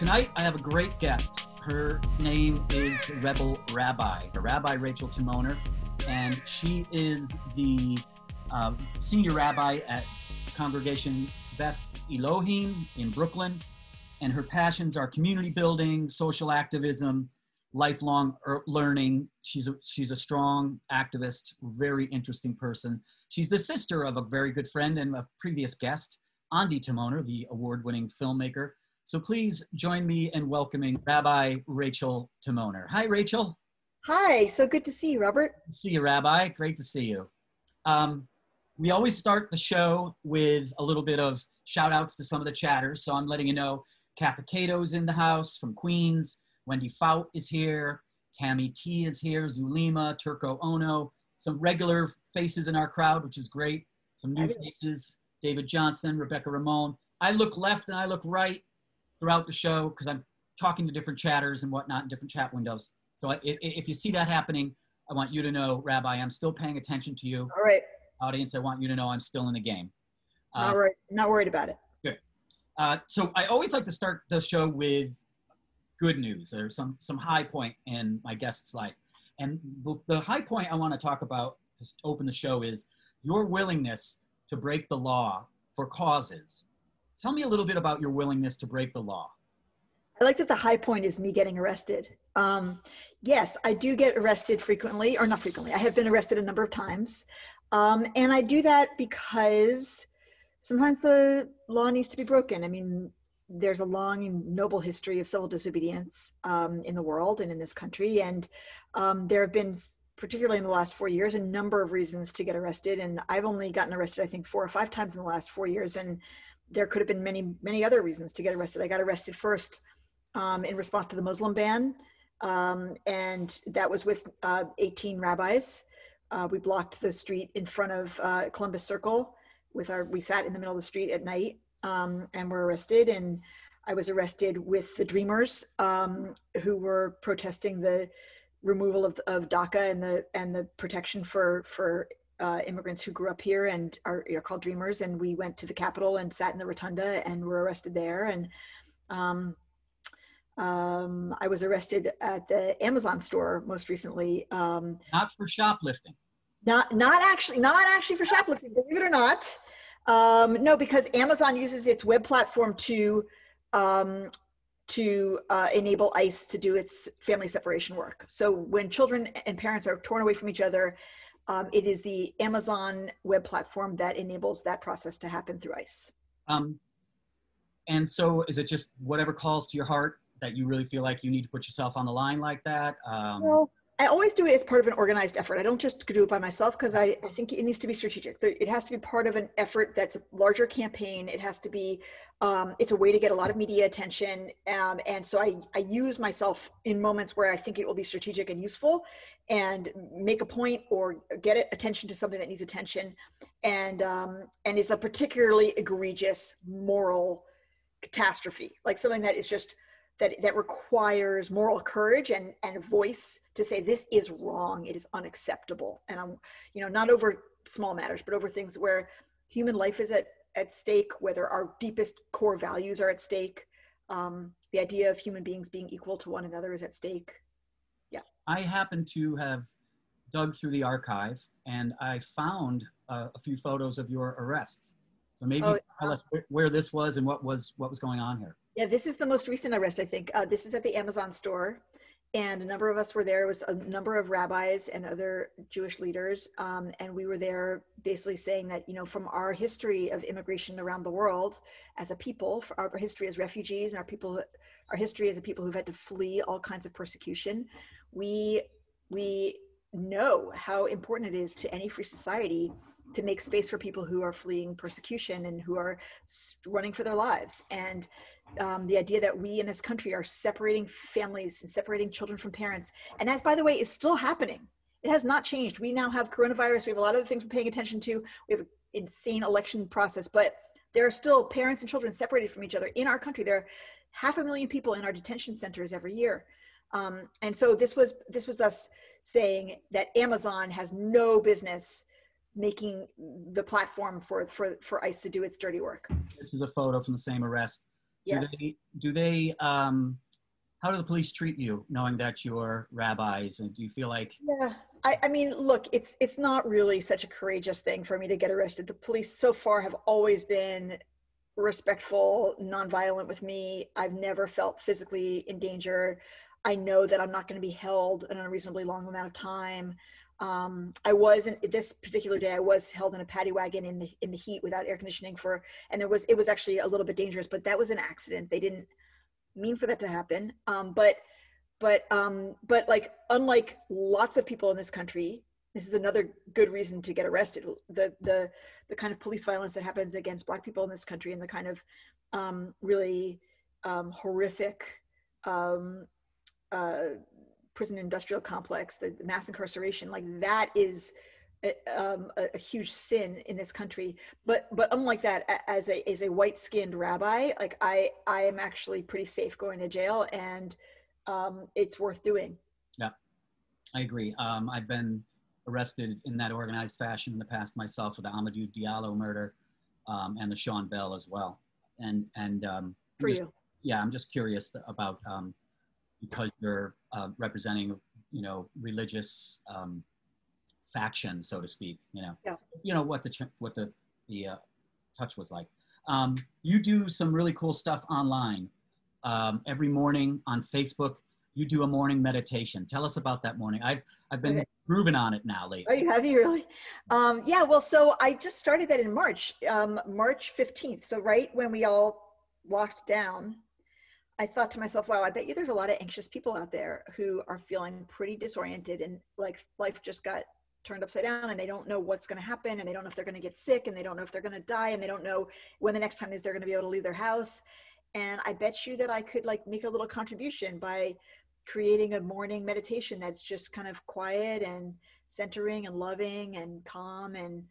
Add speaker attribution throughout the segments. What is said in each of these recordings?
Speaker 1: Tonight, I have a great guest. Her name is Rabbi Rachel Timoner, and she is the Senior Rabbi at Congregation Beth Elohim in Brooklyn, and her passions are community building, social activism, lifelong learning. She's a strong activist, very interesting person. She's the sister of a very good friend and a previous guest, Harvey Timoner, the award-winning filmmaker. So please join me in welcoming Rabbi Rachel Timoner. Hi, Rachel.
Speaker 2: Hi, so good to see you, Robert.
Speaker 1: Good to see you, Rabbi. Great to see you. We always start the show with a little bit of shout outs to some of the chatters. So I'm letting you know, Katha Cato's in the house from Queens. Wendy Fout is here. Tammy T is here. Zulima, Turko Ono. Some regular faces in our crowd, which is great. Some new faces. David Johnson, Rebecca Ramon. I look left and I look right throughout the show because I'm talking to different chatters and whatnot in different chat windows. So if you see that happening, I want you to know, Rabbi, I'm still paying attention to you.
Speaker 2: All right.
Speaker 1: Audience, I want you to know I'm still in the game.
Speaker 2: Not worried about it.
Speaker 1: Good. So I always like to start the show with good news or some high point in my guest's life. And the high point I want to talk about to open the show is your willingness to break the law for causes. Tell me a little bit about your willingness to break the law.
Speaker 2: I like that the high point is me getting arrested. Yes, I do get arrested frequently, or not frequently. I have been arrested a number of times. And I do that because sometimes the law needs to be broken. I mean, there's a long and noble history of civil disobedience in the world and in this country. And there have been, particularly in the last 4 years, a number of reasons to get arrested. And I've only gotten arrested, I think, 4 or 5 times in the last 4 years. And there could have been many, many other reasons to get arrested. I got arrested first in response to the Muslim ban. And that was with 18 rabbis. We blocked the street in front of Columbus Circle we sat in the middle of the street at night and were arrested. And I was arrested with the Dreamers who were protesting the removal of DACA and the protection for immigrants who grew up here and are called Dreamers. And we went to the Capitol and sat in the rotunda and were arrested there. And I was arrested at the Amazon store most recently.
Speaker 1: Not for shoplifting.
Speaker 2: Not actually for shoplifting, believe it or not. No, because Amazon uses its web platform to enable ICE to do its family separation work. So when children and parents are torn away from each other, it is the Amazon web platform that enables that process to happen through ICE.
Speaker 1: And so is it just whatever calls to your heart that you really feel like you need to put yourself on the line like that?
Speaker 2: Well, I always do it as part of an organized effort. I don't just do it by myself because I think it needs to be strategic. It has to be part of an effort that's a larger campaign. It has to be, it's a way to get a lot of media attention. And so I use myself in moments where I think it will be strategic and useful and make a point or get attention to something that needs attention. And it's a particularly egregious moral catastrophe, like something that is just, that requires moral courage and a voice to say this is wrong, it is unacceptable. And I'm, not over small matters, but over things where human life is at stake, whether our deepest core values are at stake. The idea of human beings being equal to one another is at stake. Yeah.
Speaker 1: I happen to have dug through the archive and I found a few photos of your arrests. So maybe tell us where this was and what was going on here.
Speaker 2: Yeah, this is the most recent arrest, I think. This is at the Amazon store, and a number of us were there. It was a number of rabbis and other Jewish leaders, and we were there basically saying that, from our history of immigration around the world as a people, for our history as refugees and our history as a people who've had to flee all kinds of persecution, we know how important it is to any free society to make space for people who are fleeing persecution and who are running for their lives. And the idea that we in this country are separating families and separating children from parents. And that, by the way, is still happening. It has not changed. We now have coronavirus. We have a lot of other things we're paying attention to. We have an insane election process, but there are still parents and children separated from each other in our country. There are 500,000 people in our detention centers every year. And so this was us saying that Amazon has no business making the platform for ICE to do its dirty work.
Speaker 1: This is a photo from the same arrest.
Speaker 2: Yes.
Speaker 1: How do the police treat you knowing that you're rabbis? And do you feel like,
Speaker 2: Yeah. I mean, look, it's not really such a courageous thing for me to get arrested. The police so far have always been respectful, nonviolent with me. I've never felt physically endangered. I know that I'm not going to be held an unreasonably long amount of time. I was this particular day. I was held in a paddy wagon in the heat without air conditioning and it was actually a little bit dangerous. But that was an accident. They didn't mean for that to happen. But like, unlike lots of people in this country, this is another good reason to get arrested. The kind of police violence that happens against Black people in this country, and the kind of really horrific prison industrial complex, the mass incarceration, like that is a huge sin in this country. But unlike that, as a white-skinned rabbi, like I am actually pretty safe going to jail, and it's worth doing.
Speaker 1: yeah, I agree. I've been arrested in that organized fashion in the past myself for the Amadou Diallo murder, and the Sean Bell as well. And
Speaker 2: For you.
Speaker 1: Yeah, I'm just curious about, because you're representing, religious faction, so to speak,
Speaker 2: Yeah.
Speaker 1: What the touch was like. You do some really cool stuff online. Every morning on Facebook, you do a morning meditation. Tell us about that morning. I've been grooving on it now lately.
Speaker 2: Oh, you have? You really? Yeah, well, so I just started that in March 15th. So right when we all locked down, I thought to myself, wow, I bet you there's a lot of anxious people out there who are feeling pretty disoriented, and like life just got turned upside down, and they don't know what's going to happen, and they don't know if they're going to get sick, and they don't know if they're going to die, and they don't know when the next time is they're going to be able to leave their house. And I bet you that I could like make a little contribution by creating a morning meditation that's just kind of quiet and centering and loving and calm, and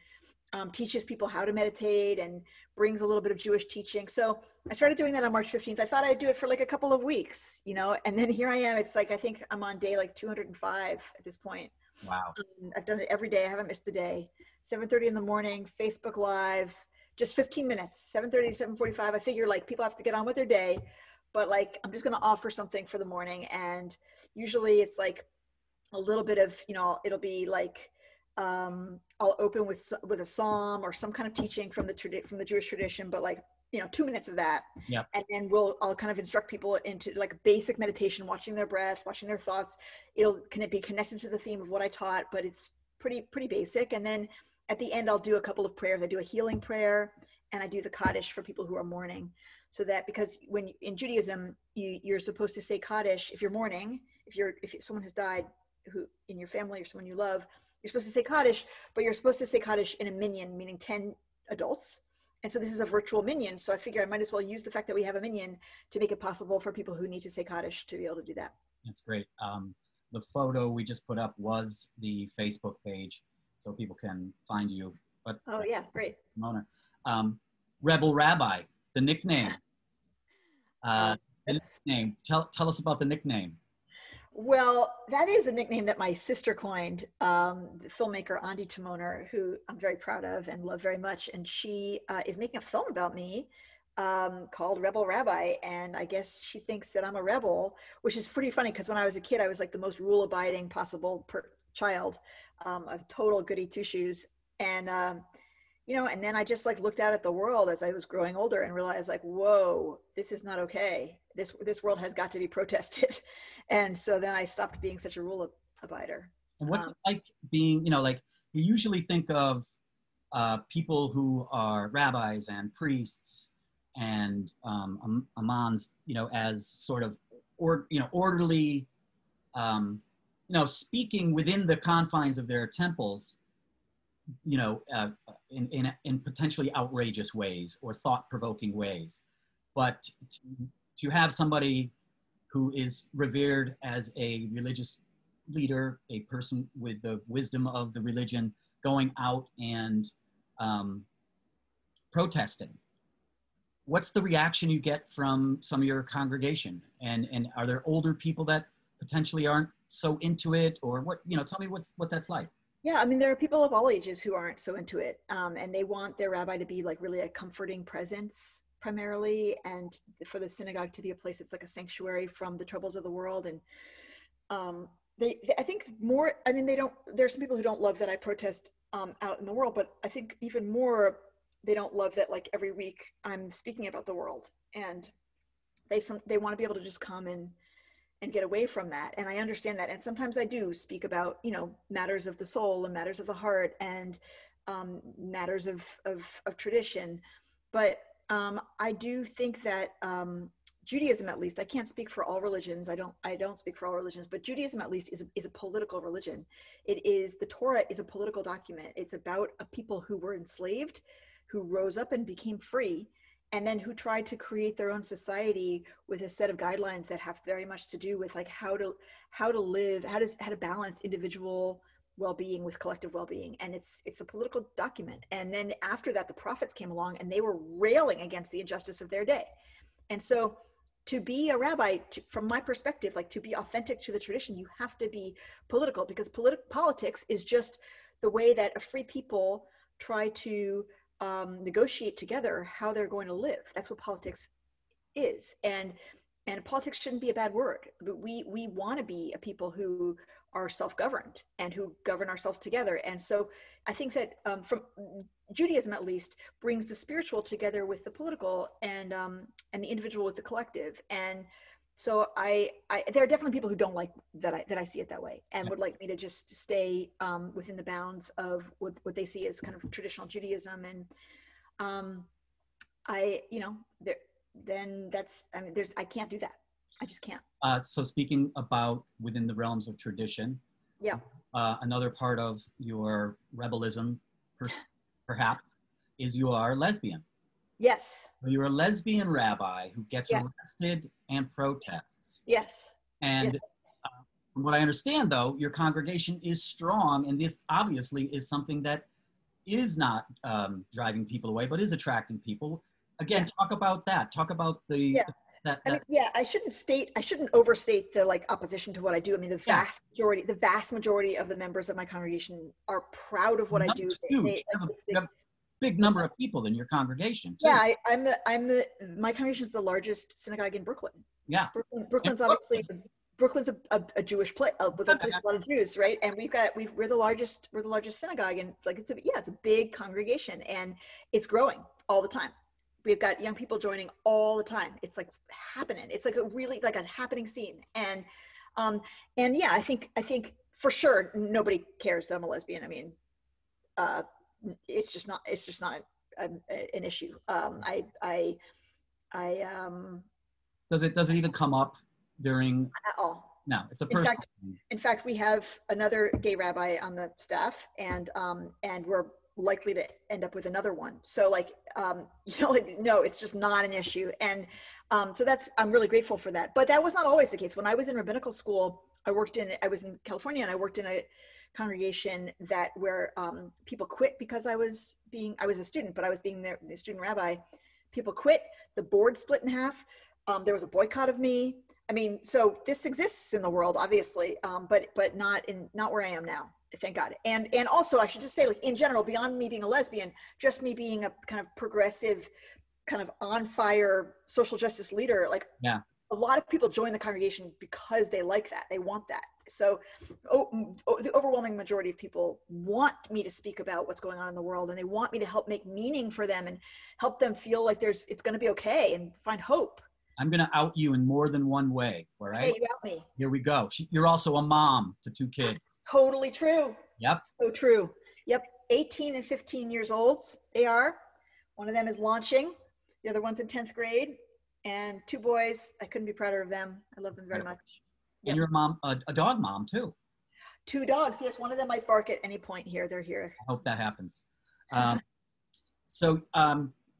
Speaker 2: teaches people how to meditate and brings a little bit of Jewish teaching. So I started doing that on March 15th. I thought I'd do it for like a couple of weeks, and then here I am. It's like, I think I'm on day like 205 at this point.
Speaker 1: Wow.
Speaker 2: I've done it every day. I haven't missed a day. 7:30 in the morning, Facebook Live, just 15 minutes, 7:30 to 7:45. I figure like people have to get on with their day, but like, I'm just going to offer something for the morning. And usually it's like a little bit of, it'll be like, I'll open with a psalm or some kind of teaching from the Jewish tradition, but like, 2 minutes of that.
Speaker 1: Yeah.
Speaker 2: And then I'll kind of instruct people into like basic meditation, watching their breath, watching their thoughts. Can it be connected to the theme of what I taught, but it's pretty basic. And then at the end, I'll do a couple of prayers. I do a healing prayer, and I do the Kaddish for people who are mourning. So that, because when in Judaism, you're supposed to say Kaddish if you're mourning, if someone has died who in your family or someone you love, you're supposed to say Kaddish, but you're supposed to say Kaddish in a minyan, meaning 10 adults. And so this is a virtual minyan. So I figure I might as well use the fact that we have a minyan to make it possible for people who need to say Kaddish to be able to do that.
Speaker 1: That's great. The photo we just put up was the Facebook page, so people can find you. But
Speaker 2: oh yeah, great.
Speaker 1: Timoner. Rebel Rabbi, the nickname. The nickname. Tell us about the nickname.
Speaker 2: Well, that is a nickname that my sister coined, the filmmaker Untitled Chapter, who I'm very proud of and love very much. And she is making a film about me called Rebel Rabbi. And I guess she thinks that I'm a rebel, which is pretty funny because when I was a kid, I was like the most rule-abiding possible child, a total goody two-shoes. And, and then I just like looked out at the world as I was growing older and realized like, whoa, this is not okay. This world has got to be protested. And so then I stopped being such a rule abider.
Speaker 1: And what's it like being, like you usually think of people who are rabbis and priests and imams, as sort of, orderly, speaking within the confines of their temples, in potentially outrageous ways or thought-provoking ways. But to have somebody who is revered as a religious leader, a person with the wisdom of the religion, going out and protesting. What's the reaction you get from some of your congregation? And are there older people that potentially aren't so into it, or what? Tell me what that's like.
Speaker 2: Yeah, I mean, there are people of all ages who aren't so into it, and they want their rabbi to be like really a comforting presence primarily, and for the synagogue to be a place that's like a sanctuary from the troubles of the world. And I think more, I mean, there's some people who don't love that I protest out in the world, but I think even more, they don't love that like every week I'm speaking about the world, and they want to be able to just come and get away from that. And I understand that. And sometimes I do speak about, you know, matters of the soul and matters of the heart and matters of tradition. But I do think that Judaism, at least, I can't speak for all religions. I don't speak for all religions, but Judaism, at least, is a political religion. The Torah is a political document. It's about a people who were enslaved, who rose up and became free, and then who tried to create their own society with a set of guidelines that have very much to do with like how to live, how to balance individual well-being with collective well-being. And it's a political document. And then after that, the prophets came along and they were railing against the injustice of their day. And so to be a rabbi, from my perspective, like to be authentic to the tradition, you have to be political, because politics is just the way that a free people try to negotiate together how they're going to live. That's what politics is. And politics shouldn't be a bad word, but we want to be a people who are self-governed and who govern ourselves together. And so I think that from Judaism, at least, brings the spiritual together with the political, and the individual with the collective. And so there are definitely people who don't like that I see it that way, and would like me to just stay within the bounds of what they see as kind of traditional Judaism. And then that's, I mean, I can't do that. I just can't.
Speaker 1: So speaking about within the realms of tradition,
Speaker 2: yeah,
Speaker 1: another part of your rebelism, perhaps, is you are lesbian.
Speaker 2: Yes.
Speaker 1: You're a lesbian rabbi who gets arrested and protests.
Speaker 2: Yes.
Speaker 1: And from what I understand, though, your congregation is strong, and this obviously is something that is not driving people away, but is attracting people. Again, talk about that. Talk about the
Speaker 2: I shouldn't overstate the like opposition to what I do. I mean, the vast majority of the members of my congregation are proud of what I do.
Speaker 1: Huge. You have a big number of people in your congregation too.
Speaker 2: Yeah, my congregation is the largest synagogue in Brooklyn.
Speaker 1: Yeah,
Speaker 2: Brooklyn's obviously a Jewish place with a lot of Jews, right? And we're the largest synagogue, and it's a big congregation, and it's growing all the time. We've got young people joining all the time. It's like happening. It's like a really like a happening scene. And yeah, I think for sure nobody cares that I'm a lesbian. I mean, it's just not an issue.
Speaker 1: Does it even come up during
Speaker 2: at all?
Speaker 1: No, it's a personal.
Speaker 2: In fact, we have another gay rabbi on the staff, and we're likely to end up with another one. So no, it's just not an issue. And so I'm really grateful for that. But that was not always the case. When I was in rabbinical school, I was in California, and I worked in a congregation where people quit because I was a student, but I was being the student rabbi. People quit, the board split in half. There was a boycott of me. I mean, so this exists in the world, obviously, but not where I am now. Thank God. And also, I should just say, like, in general, beyond me being a lesbian, just me being a kind of progressive, kind of on fire social justice leader, like a lot of people join the congregation because they like that. They want that. So the overwhelming majority of people want me to speak about what's going on in the world, and they want me to help make meaning for them and help them feel like it's going to be okay and find hope.
Speaker 1: I'm going to out you in more than one way. All right.
Speaker 2: Hey, you out me.
Speaker 1: Here we go. You're also a mom to 2 kids.
Speaker 2: Totally true.
Speaker 1: Yep.
Speaker 2: So true. Yep. 18 and 15 years old. They are. One of them is launching. The other one's in 10th grade. And 2 boys. I couldn't be prouder of them. I love them very much.
Speaker 1: And you're a mom, a dog mom too.
Speaker 2: 2 dogs. Yes. One of them might bark at any point here. They're here.
Speaker 1: I hope that happens. So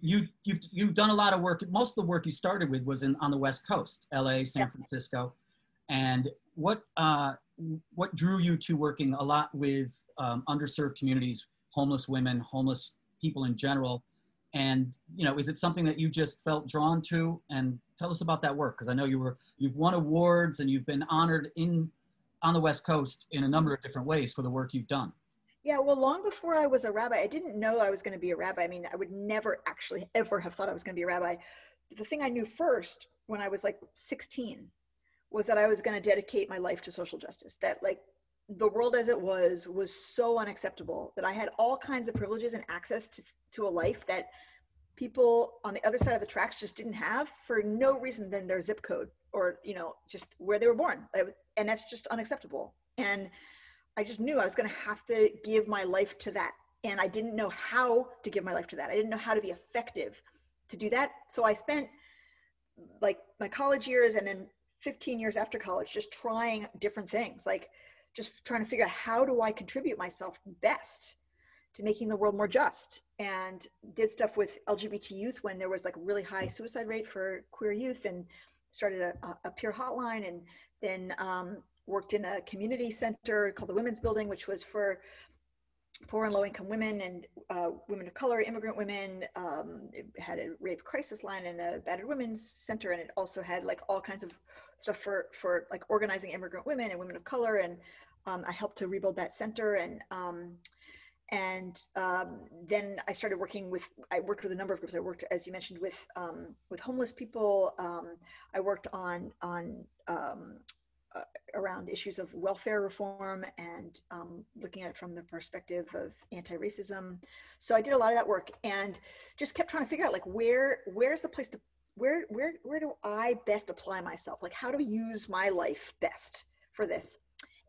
Speaker 1: you've done a lot of work. Most of the work you started with was on the West Coast, LA, San Francisco. And what drew you to working a lot with underserved communities, homeless women, homeless people in general? And, is it something that you just felt drawn to? And tell us about that work, because I know you've won awards and you've been honored on the West Coast in a number of different ways for the work you've done.
Speaker 2: Yeah, well, long before I was a rabbi, I didn't know I was going to be a rabbi. I mean, I would never actually ever have thought I was going to be a rabbi. The thing I knew first when I was like 16 was that I was going to dedicate my life to social justice, that like the world as it was so unacceptable, that I had all kinds of privileges and access to a life that people on the other side of the tracks just didn't have for no reason than their zip code or, you know, just where they were born. And that's just unacceptable. And I just knew I was going to have to give my life to that. And I didn't know how to give my life to that. I didn't know how to be effective to do that. So I spent like my college years and then 15 years after college just trying different things, like just trying to figure out how do I contribute myself best to making the world more just, and did stuff with LGBT youth when there was like a really high suicide rate for queer youth, and started a peer hotline, and then worked in a community center called the Women's Building, which was for poor and low-income women and women of color, immigrant women. It had a rape crisis line and a battered women's center, and it also had like all kinds of stuff for like organizing immigrant women and women of color. And I helped to rebuild that center. And then I started I worked with a number of groups. I worked, as you mentioned, with homeless people. I worked on around issues of welfare reform and looking at it from the perspective of anti-racism. So I did a lot of that work and just kept trying to figure out like where's the place to where do I best apply myself? Like how do I use my life best for this?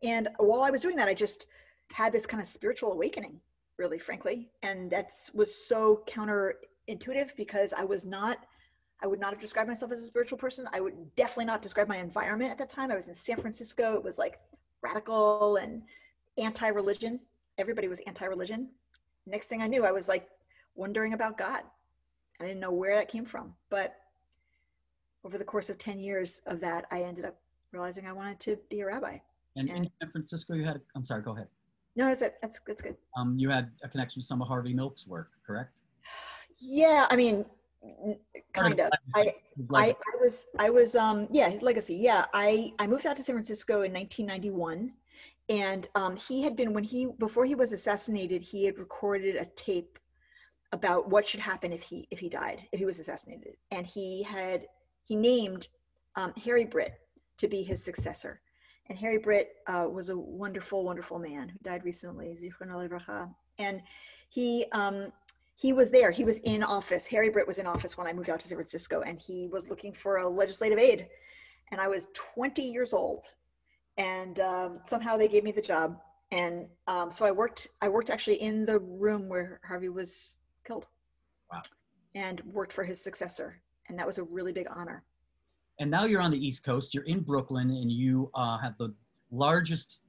Speaker 2: And while I was doing that, I just had this kind of spiritual awakening, really, frankly. And that was so counterintuitive because I would not have described myself as a spiritual person. I would definitely not describe my environment at that time. I was in San Francisco. It was like radical and anti-religion. Everybody was anti-religion. Next thing I knew, I was like wondering about God. I didn't know where that came from. But over the course of 10 years of that, I ended up realizing I wanted to be a rabbi.
Speaker 1: And in San Francisco, I'm sorry, go ahead.
Speaker 2: No, that's it. That's good.
Speaker 1: You had a connection with some of Harvey Milk's work, correct?
Speaker 2: Yeah, I mean, kind of. I was his legacy. Yeah, I moved out to San Francisco in 1991, and he had been before he was assassinated, he had recorded a tape about what should happen if he was assassinated, and he named Harry Britt to be his successor. And Harry Britt was a wonderful, wonderful man who died recently, Zichrono Livracha. And he was there. He was in office. Harry Britt was in office when I moved out to San Francisco, and he was looking for a legislative aide. And I was 20 years old, and somehow they gave me the job. And so I worked actually in the room where Harvey was killed.
Speaker 1: Wow. And
Speaker 2: worked for his successor. And that was a really big honor.
Speaker 1: And now you're on the East Coast, you're in Brooklyn, and you have the largest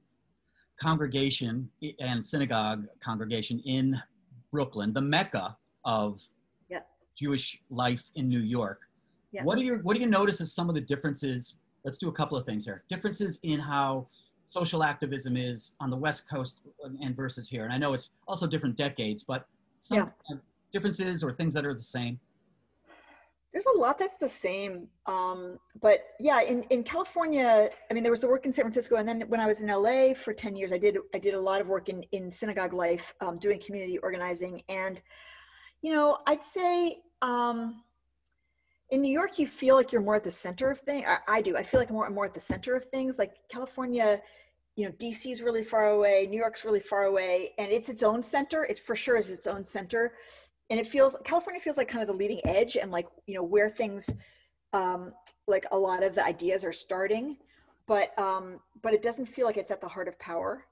Speaker 1: congregation and synagogue congregation in Brooklyn, the Mecca of Jewish life in New York. Yeah. What do you notice as some of the differences? Let's do a couple of things here. Differences in how social activism is on the West Coast and versus here. And I know it's also different decades, but some differences or things that are the same.
Speaker 2: There's a lot that's the same. But yeah, in California, I mean, there was the work in San Francisco. And then when I was in LA for 10 years, I did a lot of work in synagogue life, doing community organizing. And, you know, I'd say in New York, you feel like you're more at the center of things. I do. I feel like I'm more at the center of things. Like California, you know, DC is really far away. New York's really far away. And it's its own center. It for sure is its own center. And California feels like kind of the leading edge and like, you know, where things, like a lot of the ideas are starting, but it doesn't feel like it's at the heart of power.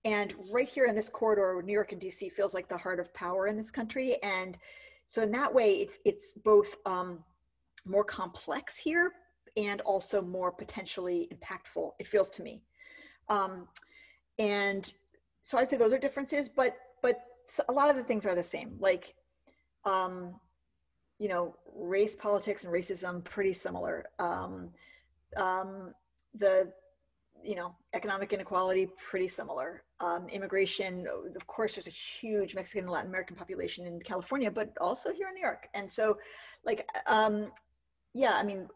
Speaker 2: And right here in this corridor, New York and DC feels like the heart of power in this country. And so in that way, it's both more complex here and also more potentially impactful, it feels to me. And so I'd say those are differences, but a lot of the things are the same. Like, you know, race politics and racism, pretty similar. The, you know, economic inequality, pretty similar. Immigration, of course, there's a huge Mexican and Latin American population in California, but also here in New York. And so, like, yeah, I mean,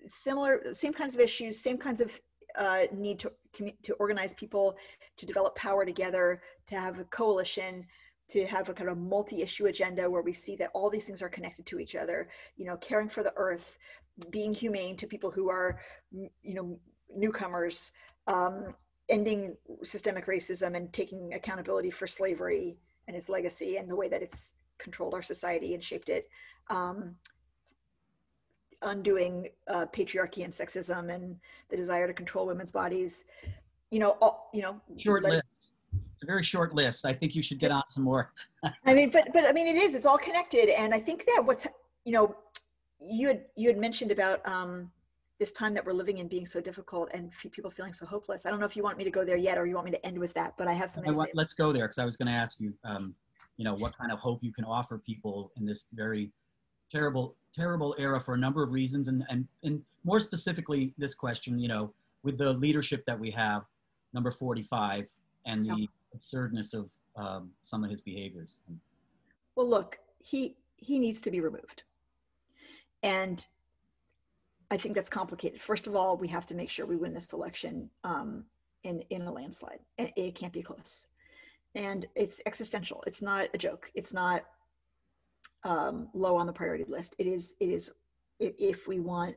Speaker 2: same kinds of issues, same kinds of need to organize people, to develop power together, to have a coalition, to have a kind of multi-issue agenda where we see that all these things are connected to each other, you know, caring for the earth, being humane to people who are, you know, newcomers, ending systemic racism and taking accountability for slavery and its legacy and the way that it's controlled our society and shaped it, undoing patriarchy and sexism and the desire to control women's bodies. You know,
Speaker 1: short list. It's a very short list. I think you should get on some more.
Speaker 2: I mean, but I mean, it's all connected. And I think that what's, you know, you had mentioned about this time that we're living in being so difficult and people feeling so hopeless. I don't know if you want me to go there yet, or you want me to end with that, but I have something to say.
Speaker 1: Let's go there, because I was going to ask you, you know, what kind of hope you can offer people in this very terrible era for a number of reasons. And more specifically, this question, you know, with the leadership that we have, number 45, and the absurdness of some of his behaviors.
Speaker 2: Well, look, he needs to be removed. And I think that's complicated. First of all, we have to make sure we win this election in a landslide, and it can't be close. And it's existential. It's not a joke. It's not low on the priority list. It is, if we want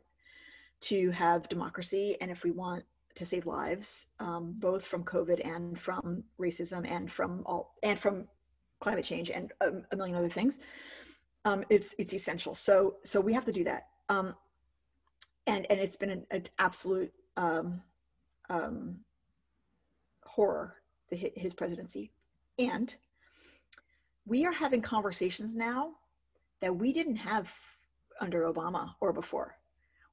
Speaker 2: to have democracy and if we want to save lives, both from COVID and from racism and from climate change and a million other things, it's essential. So we have to do that. And it's been an absolute horror, his presidency. And we are having conversations now that we didn't have under Obama or before.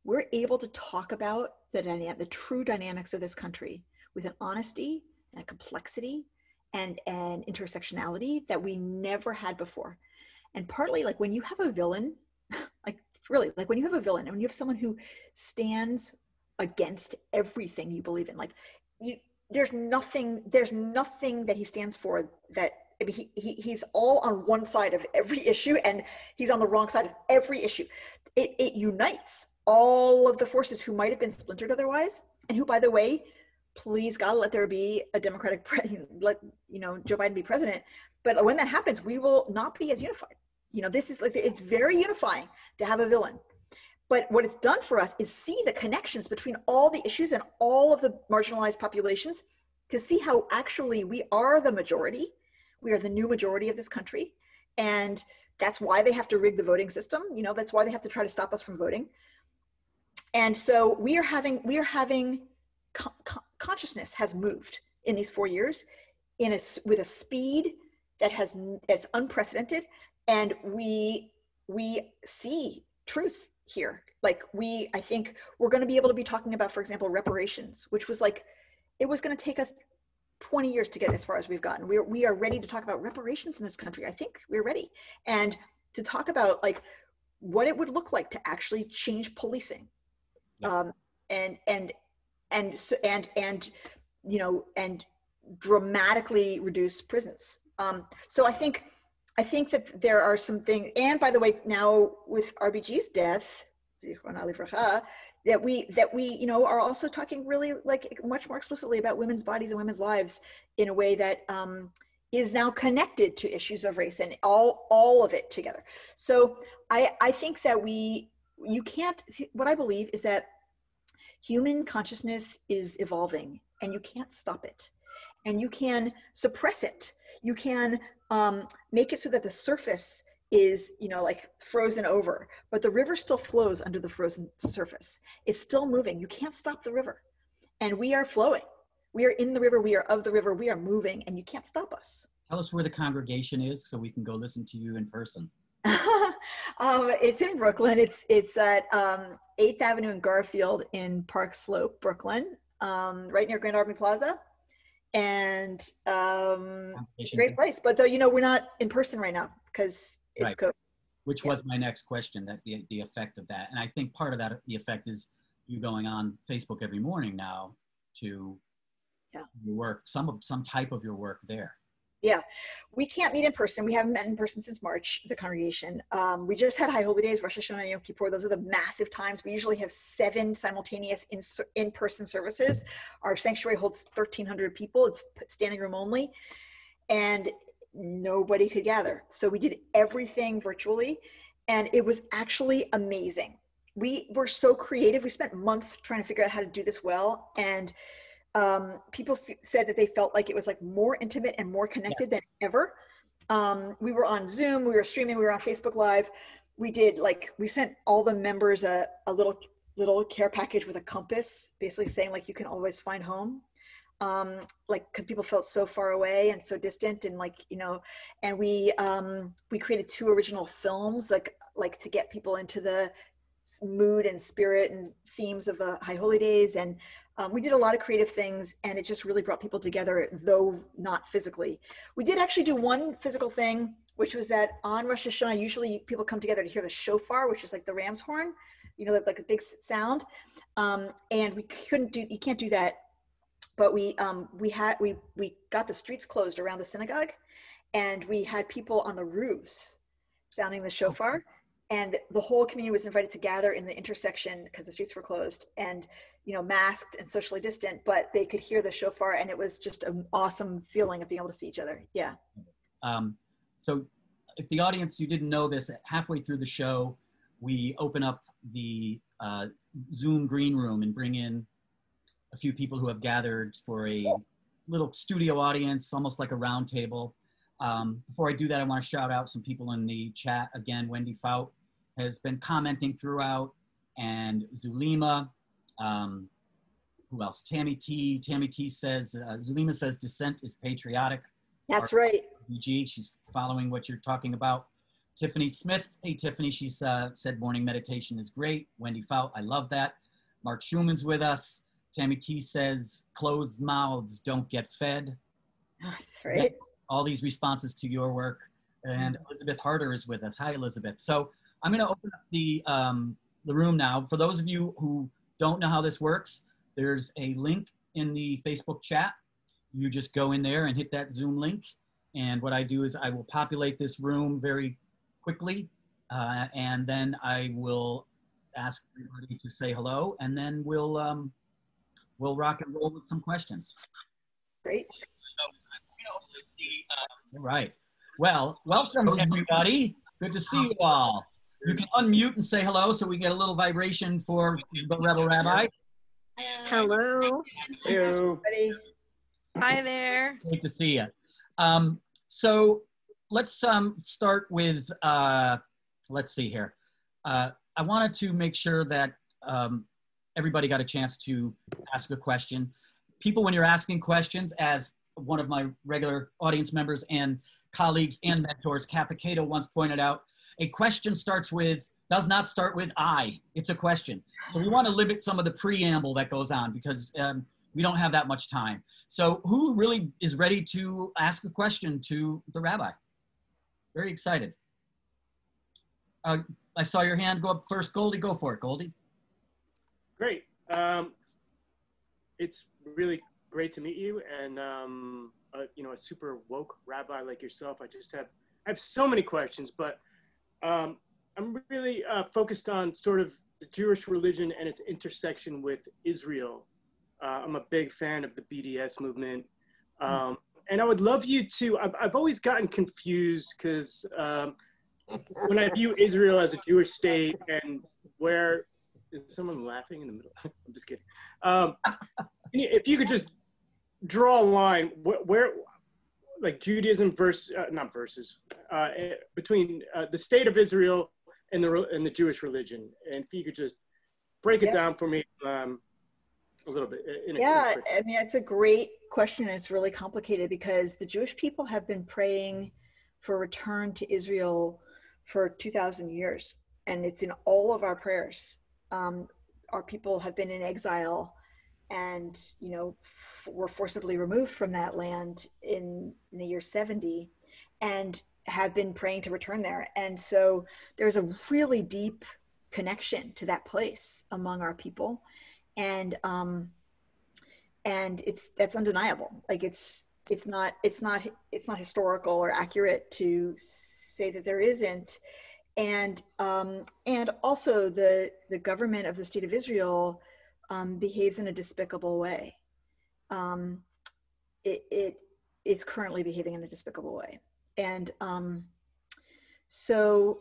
Speaker 2: We're able to talk about the true dynamics of this country with an honesty and a complexity and an intersectionality that we never had before. And partly, like, when you have a villain, like really, like when you have a villain and when you have someone who stands against everything you believe in, like there's nothing that he stands for that, I mean, he's all on one side of every issue and he's on the wrong side of every issue. It unites all of the forces who might have been splintered otherwise, and who, by the way, please God, let there be a Democratic let Joe Biden be president. But when that happens, we will not be as unified. You know, this is like, it's very unifying to have a villain. But what it's done for us is see the connections between all the issues and all of the marginalized populations, to see how actually we are the majority. We are the new majority of this country. And that's why they have to rig the voting system. You know, that's why they have to try to stop us from voting. And so we are having consciousness has moved in these 4 years with a speed that's unprecedented. And we see truth here. Like I think we're going to be able to be talking about, for example, reparations, which was like, it was going to take us 20 years to get as far as we've gotten. We are ready to talk about reparations in this country. I think we're ready. And to talk about like what it would look like to actually change policing, and dramatically reduce prisons. So I think that there are some things, and by the way, now with RBG's death, that we are also talking really like much more explicitly about women's bodies and women's lives in a way that is now connected to issues of race and all of it together. So I think that what I believe is that human consciousness is evolving, and you can't stop it, and you can suppress it. You can make it so that the surface is, like frozen over, but the river still flows under the frozen surface. It's still moving. You can't stop the river. And we are flowing. We are in the river. We are of the river. We are moving, and you can't stop us.
Speaker 1: Tell us where the congregation is so we can go listen to you in person.
Speaker 2: It's in Brooklyn. It's at 8th Avenue and Garfield in Park Slope, Brooklyn, right near Grand Army Plaza. And great place. But though, we're not in person right now because it's COVID.
Speaker 1: Which was my next question, that the effect of that. And I think part of that, the effect is you going on Facebook every morning now to your work, some type of your work there.
Speaker 2: Yeah, we can't meet in person. We haven't met in person since March, the congregation. We just had High Holy Days, Rosh Hashanah, Yom Kippur. Those are the massive times. We usually have 7 simultaneous in-person services. Our sanctuary holds 1,300 people. It's standing room only. And nobody could gather. So we did everything virtually. And it was actually amazing. We were so creative. We spent months trying to figure out how to do this well. And people said that they felt like it was like more intimate and more connected than ever. We were on Zoom, we were streaming, we were on Facebook Live. We sent all the members a little care package with a compass, basically saying like, you can always find home. Cause people felt so far away and so distant, and and we created 2 original films, like to get people into the mood and spirit and themes of the High Holy Days. And we did a lot of creative things, and it just really brought people together, though not physically. We did actually do one physical thing, which was that on Rosh Hashanah, usually people come together to hear the shofar, which is like the ram's horn, like a big sound. And you can't do that. But we got the streets closed around the synagogue, and we had people on the roofs sounding the shofar. And the whole community was invited to gather in the intersection because the streets were closed and, masked and socially distant, but they could hear the shofar, and it was just an awesome feeling of being able to see each other. Yeah.
Speaker 1: So if the audience, you didn't know this, halfway through the show, we open up the Zoom green room and bring in a few people who have gathered for a little studio audience, almost like a round table. Before I do that, I want to shout out some people in the chat. Again, Wendy Fout has been commenting throughout, and Zulima. Who else? Tammy T. Says, Zulima says dissent is patriotic.
Speaker 2: That's right.
Speaker 1: She's following what you're talking about. Tiffany Smith. Hey, Tiffany, she's said morning meditation is great. Wendy Fout, I love that. Mark Schumann's with us. Tammy T says, closed mouths don't get fed.
Speaker 2: That's right.
Speaker 1: All these responses to your work. And Elizabeth Harder is with us. Hi, Elizabeth. So I'm going to open up the room now. For those of you who don't know how this works, there's a link in the Facebook chat. You just go in there and hit that Zoom link. And what I do is I will populate this room very quickly. And then I will ask everybody to say hello. And then we'll rock and roll with some questions.
Speaker 2: Great.
Speaker 1: All right. Well, welcome everybody. Good to see you all. You can unmute and say hello so we get a little vibration for the Rebel Rabbi.
Speaker 3: Hello.
Speaker 2: Hello.
Speaker 3: Hi there.
Speaker 1: Great to see you. So let's start with, let's see here. I wanted to make sure that everybody got a chance to ask a question. People, when you're asking questions, as one of my regular audience members and colleagues and mentors, Katha Cato, once pointed out, a question does not start with I. It's a question. So we want to limit some of the preamble that goes on because we don't have that much time. So who really is ready to ask a question to the rabbi? Very excited. I saw your hand go up first. Goldie, go for it, Goldie.
Speaker 4: Great. It's really great to meet you, and a super woke rabbi like yourself. I have so many questions, but I'm really focused on sort of the Jewish religion and its intersection with Israel. I'm a big fan of the BDS movement, and I would love you to. I've always gotten confused because when I view Israel as a Jewish state, and where is someone laughing in the middle? I'm just kidding. If you could just draw a line where like Judaism between the state of Israel and the Jewish religion, and if you could just break it down for me a little bit.
Speaker 2: I mean, it's a great question, and it's really complicated because the Jewish people have been praying for return to Israel for 2,000 years, and it's in all of our prayers. Our people have been in exile and, were forcibly removed from that land in the year 70 and have been praying to return there. And so there's a really deep connection to that place among our people. And that's undeniable. Like it's not historical or accurate to say that there isn't. And also the government of the state of Israel behaves in a despicable way. It is currently behaving in a despicable way. And so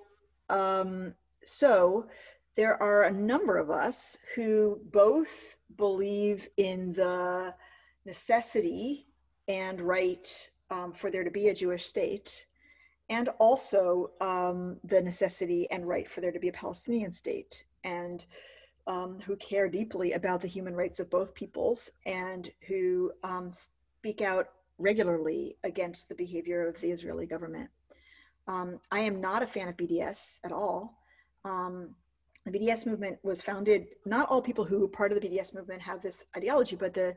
Speaker 2: there are a number of us who both believe in the necessity and right for there to be a Jewish state, and also the necessity and right for there to be a Palestinian state, and who care deeply about the human rights of both peoples, and who speak out regularly against the behavior of the Israeli government. I am not a fan of BDS at all. The BDS movement was founded, not all people who are part of the BDS movement have this ideology, but the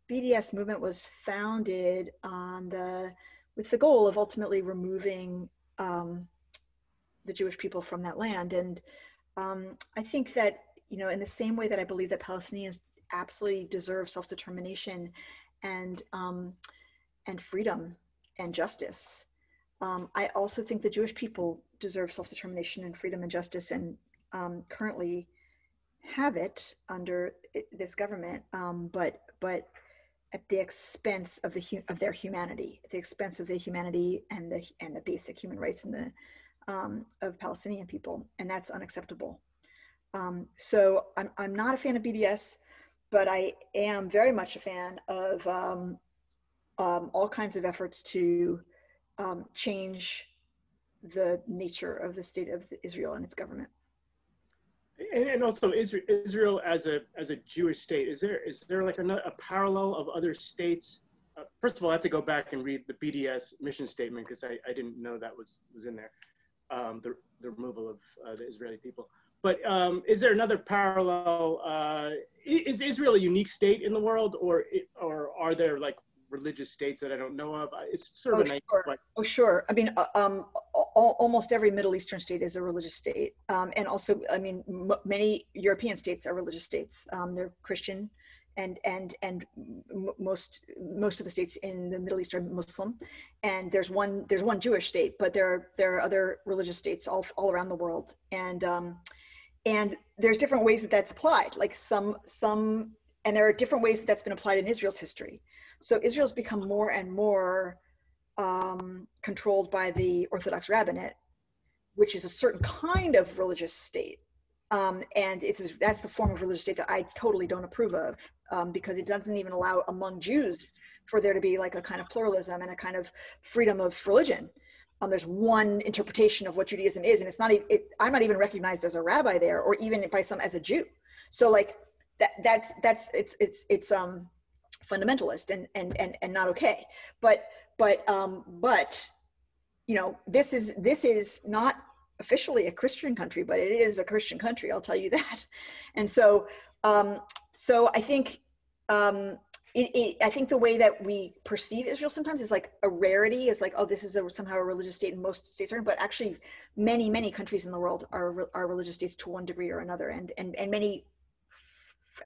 Speaker 2: BDS movement was founded with the goal of ultimately removing the Jewish people from that land. And I think that, in the same way that I believe that Palestinians absolutely deserve self-determination and freedom and justice, I also think the Jewish people deserve self-determination and freedom and justice, and currently have it under this government, but at the expense of their humanity, at the expense of the humanity and the basic human rights of Palestinian people, and that's unacceptable. So I'm not a fan of BDS, but I am very much a fan of all kinds of efforts to change the nature of the state of Israel and its government.
Speaker 4: And also Israel as a Jewish state, is there like a parallel of other states? First of all, I have to go back and read the BDS mission statement because I didn't know that was in there, the removal of the Israeli people. But is there another parallel? Is Israel a unique state in the world, or are there like religious states that I don't know of? It's sort of a naive question.
Speaker 2: Oh, sure. I mean, almost every Middle Eastern state is a religious state. And also, I mean, many European states are religious states. They're Christian, and most of the states in the Middle East are Muslim. And there's one Jewish state, but there are other religious states all around the world. And there's different ways that that's applied. Like and there are different ways that that's been applied in Israel's history. So Israel's become more and more controlled by the Orthodox rabbinate, which is a certain kind of religious state. And that's the form of religious state that I totally don't approve of, because it doesn't even allow among Jews for there to be like a kind of pluralism and a kind of freedom of religion. There's one interpretation of what Judaism is, and I'm not even recognized as a rabbi there, or even by some as a Jew. So like it's fundamentalist and not okay. But this is not officially a Christian country, but it is a Christian country, I'll tell you that. And so I think I think the way that we perceive Israel sometimes is like a rarity, is like, oh, this is somehow a religious state, and most states aren't. But actually, many countries in the world are religious states to one degree or another, and many,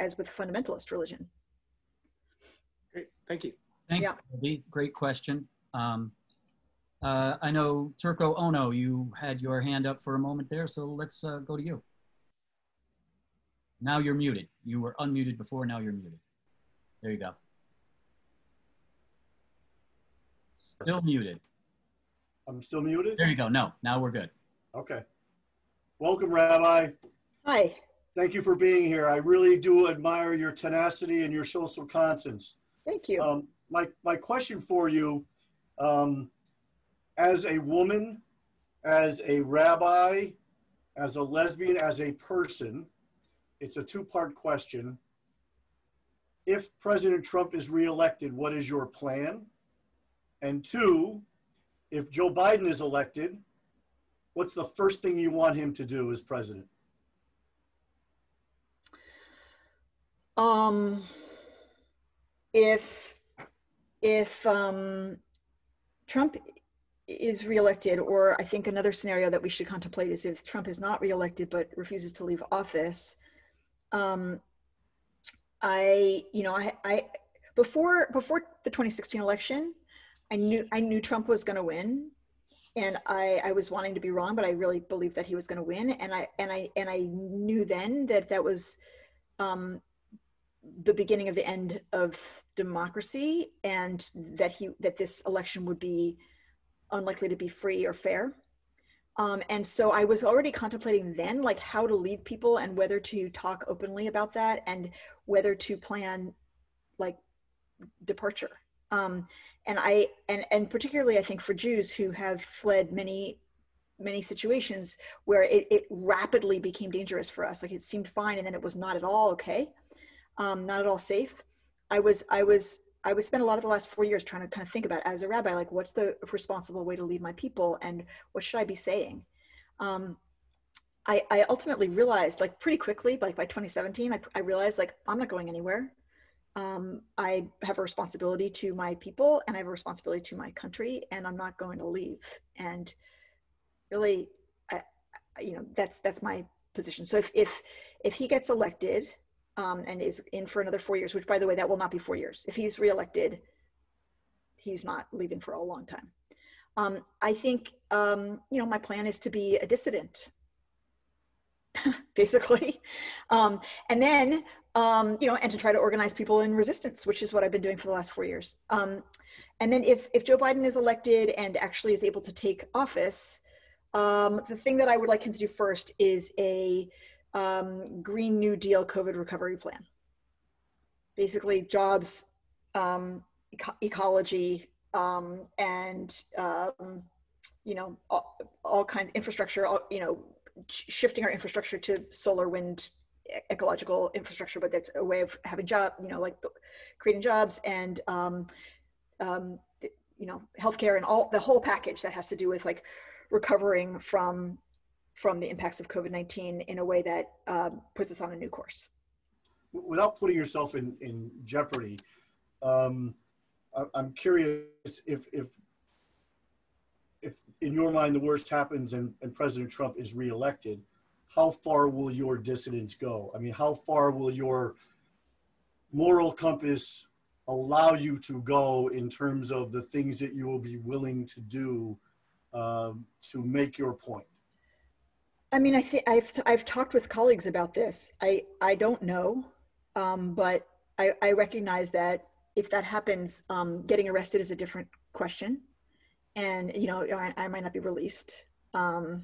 Speaker 2: as with fundamentalist religion.
Speaker 4: Great, thank you.
Speaker 1: Thanks, Harvey. Great question. I know Turko Ono, you had your hand up for a moment there, so let's go to you. Now you're muted. You were unmuted before, now you're muted. There you go. Still muted.
Speaker 5: I'm still muted?
Speaker 1: There you go. No, now we're good.
Speaker 5: Okay. Welcome, Rabbi.
Speaker 2: Hi.
Speaker 5: Thank you for being here. I really do admire your tenacity and your social conscience.
Speaker 2: Thank you.
Speaker 5: My question for you, as a woman, as a rabbi, as a lesbian, as a person, it's a two-part question. If President Trump is reelected, what is your plan? And two, if Joe Biden is elected, what's the first thing you want him to do as president?
Speaker 2: If Trump is reelected, or I think another scenario that we should contemplate is if Trump is not reelected but refuses to leave office, before the 2016 election, I knew Trump was going to win, and I was wanting to be wrong, but I really believed that he was going to win. And I knew then that that was the beginning of the end of democracy, and that this election would be unlikely to be free or fair. And so I was already contemplating then, like, how to lead people and whether to talk openly about that and whether to plan like departure. And particularly I think for Jews who have fled many situations where it rapidly became dangerous for us. Like, it seemed fine, and then it was not at all okay, not at all safe. I would spend a lot of the last 4 years trying to kind of think about, as a rabbi, like, what's the responsible way to lead my people, and what should I be saying? I ultimately realized, like, pretty quickly, like by 2017, I realized, like, I'm not going anywhere. I have a responsibility to my people, and I have a responsibility to my country, and I'm not going to leave. And really, that's my position. So if he gets elected, and is in for another 4 years, which, by the way, that will not be 4 years. If he's reelected, he's not leaving for a long time. I think, my plan is to be a dissident, basically. And then, and to try to organize people in resistance, which is what I've been doing for the last 4 years. And then if Joe Biden is elected and actually is able to take office, the thing that I would like him to do first is a Green New Deal COVID recovery plan. Basically, jobs, ecology, and all kinds of infrastructure. Shifting our infrastructure to solar, wind, ecological infrastructure, but that's a way of having like creating jobs, and healthcare, and all the whole package that has to do with, like, recovering from the impacts of COVID-19 in a way that puts us on a new course.
Speaker 5: Without putting yourself in jeopardy, I'm curious if in your mind the worst happens and President Trump is reelected, how far will your dissidence go? I mean, how far will your moral compass allow you to go in terms of the things that you will be willing to do to make your point?
Speaker 2: I mean, I think I've talked with colleagues about this. I don't know, but I recognize that if that happens, getting arrested is a different question, and I might not be released. I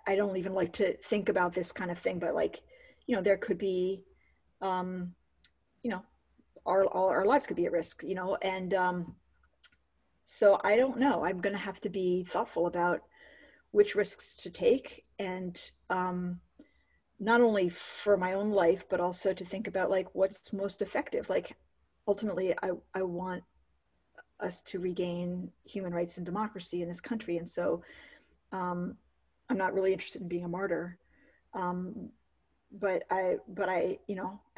Speaker 2: don't even like to think about this kind of thing, but, like, there could be, our lives could be at risk, and. So I don't know. I'm going to have to be thoughtful about which risks to take, and not only for my own life, but also to think about, like, what's most effective. Like, ultimately, I want us to regain human rights and democracy in this country, and so I'm not really interested in being a martyr. But I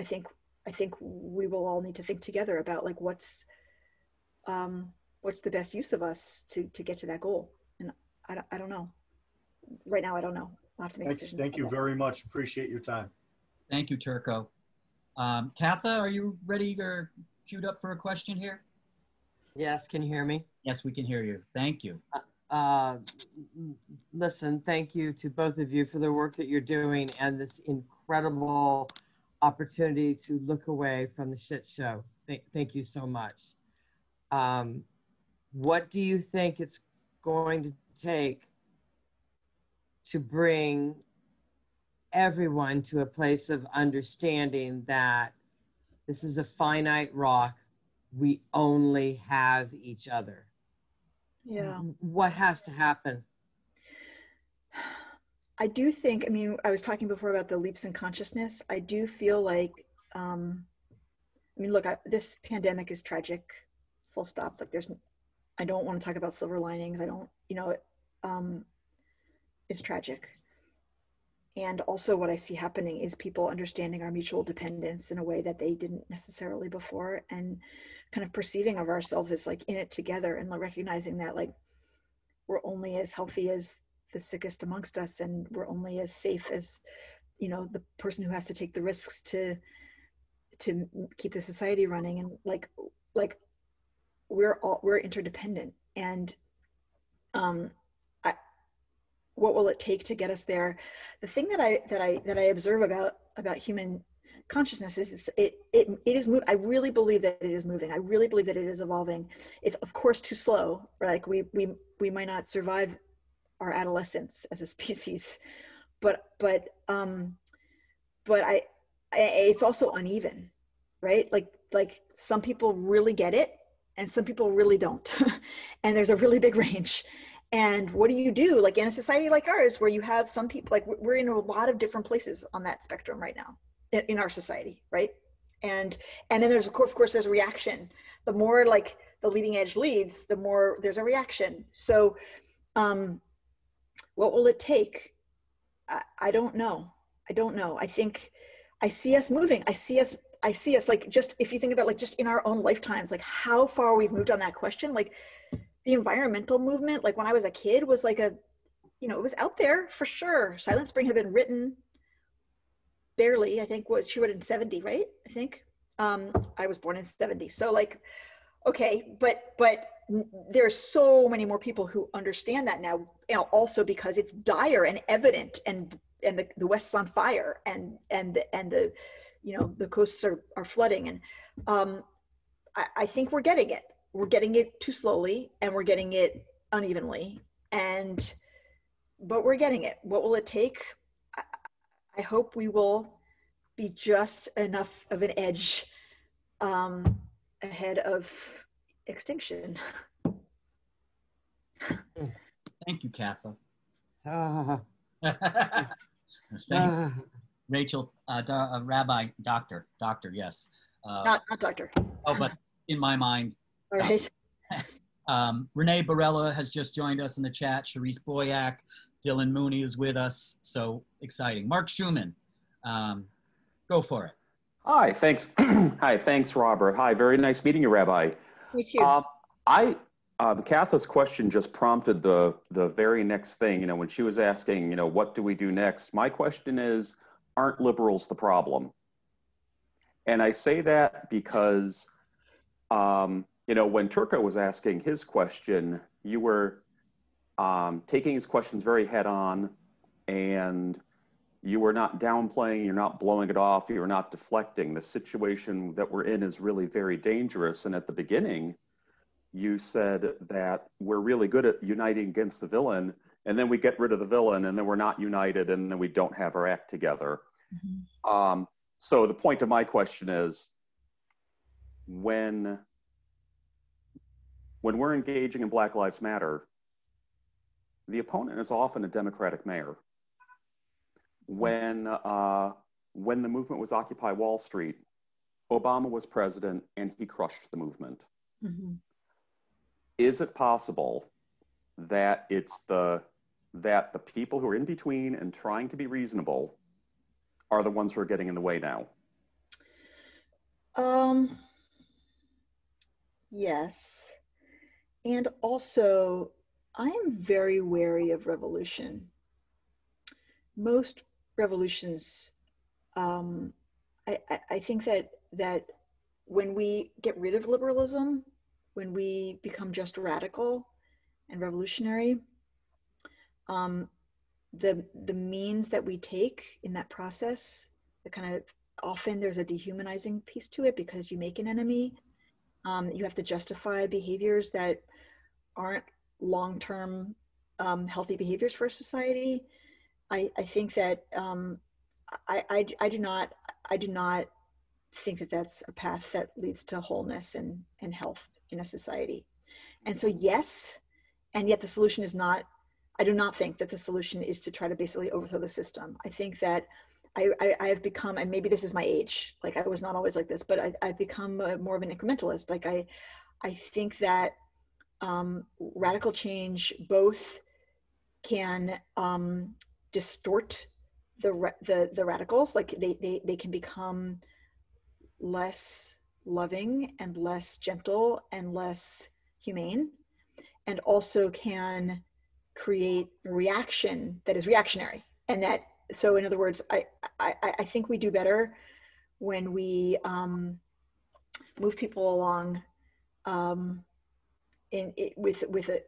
Speaker 2: think we will all need to think together about, like, what's the best use of us to get to that goal. And I don't know. Right now, I don't know. I'll have to make a decision.
Speaker 5: Thank you very much. Appreciate your time.
Speaker 1: Thank you, Turco. Katha, are you ready or queued up for a question here?
Speaker 6: Yes, can you hear me?
Speaker 1: Yes, we can hear you. Thank you.
Speaker 6: Listen, thank you to both of you for the work that you're doing and this incredible opportunity to look away from the shit show. Thank you so much. What do you think it's going to take to bring everyone to a place of understanding that this is a finite rock? We only have each other.
Speaker 2: Yeah.
Speaker 6: What has to happen?
Speaker 2: I do think, I was talking before about the leaps in consciousness. I do feel like, look, this pandemic is tragic, full stop. Like, I don't want to talk about silver linings. I don't, it's tragic. And also what I see happening is people understanding our mutual dependence in a way that they didn't necessarily before, and kind of perceiving of ourselves as, like, in it together, and recognizing that, like, we're only as healthy as the sickest amongst us, and we're only as safe as, the person who has to take the risks to keep the society running. And like we're interdependent, and what will it take to get us there? The thing that I observe about human consciousness is it is moving. I really believe that it is moving. I really believe that it is evolving. It's of course too slow. Like we might not survive our adolescence as a species, but it's also uneven, right? Like some people really get it and some people really don't. And there's a really big range. And what do you do? Like in a society like ours, where you have some people, like we're in a lot of different places on that spectrum right now in our society, right? And then there's of course there's a reaction. The more like the leading edge leads, the more there's a reaction. So what will it take? I don't know. I think I see us moving. I see us like, just if you think about like just in our own lifetimes, like how far we've moved on that question. Like the environmental movement, like when I was a kid, was like it was out there for sure. Silent Spring had been written barely, I think she wrote in 70, right? I think I was born in 70. So like, okay, but there's so many more people who understand that now, also because it's dire and evident, and the West's on fire, and the the coasts are flooding, and I think we're getting it. We're getting it too slowly, and we're getting it unevenly, but we're getting it. What will it take? I hope we will be just enough of an edge ahead of extinction.
Speaker 1: Thank you, Katha.
Speaker 6: Ah,
Speaker 1: Thank Rachel, Rabbi, doctor, yes.
Speaker 2: Not doctor.
Speaker 1: Oh, but in my mind.
Speaker 2: All right.
Speaker 1: Renee Barella has just joined us in the chat. Charisse Boyack, Dylan Mooney is with us. So exciting. Mark Schumann, go for it.
Speaker 7: Hi, thanks. Hi, thanks, Robert. Hi, very nice meeting you, Rabbi.
Speaker 2: Me too.
Speaker 7: Katha's question just prompted the very next thing. When she was asking, what do we do next? My question is, aren't liberals the problem? And I say that because, when Turco was asking his question, you were taking his questions very head on, and you were not downplaying, you're not blowing it off, you're not deflecting. The situation that we're in is really very dangerous. And at the beginning, you said that we're really good at uniting against the villain, and then we get rid of the villain, and then we're not united, and then we don't have our act together. Mm-hmm. So the point of my question is, when we're engaging in Black Lives Matter, the opponent is often a Democratic mayor. When the movement was Occupy Wall Street, Obama was president and he crushed the movement. Mm-hmm. Is it possible that that the people who are in between and trying to be reasonable are the ones who are getting in the way now?
Speaker 2: Yes. And also, I am very wary of revolution. Most revolutions, I think that when we get rid of liberalism, when we become just radical and revolutionary, the means that we take in that process, the kind of, often there's a dehumanizing piece to it because you make an enemy. You have to justify behaviors that aren't long-term healthy behaviors for society. I think that I do not think that that's a path that leads to wholeness and health in a society. And so yes, and yet the solution is not, I do not think that the solution is to try to basically overthrow the system. I think that I have become, and maybe this is my age, like I was not always like this, but I've become more of an incrementalist. Like I think that radical change both can distort the radicals, like they can become less loving and less gentle and less humane, and also can create a reaction that is reactionary. And that, so in other words, I think we do better when we move people along with a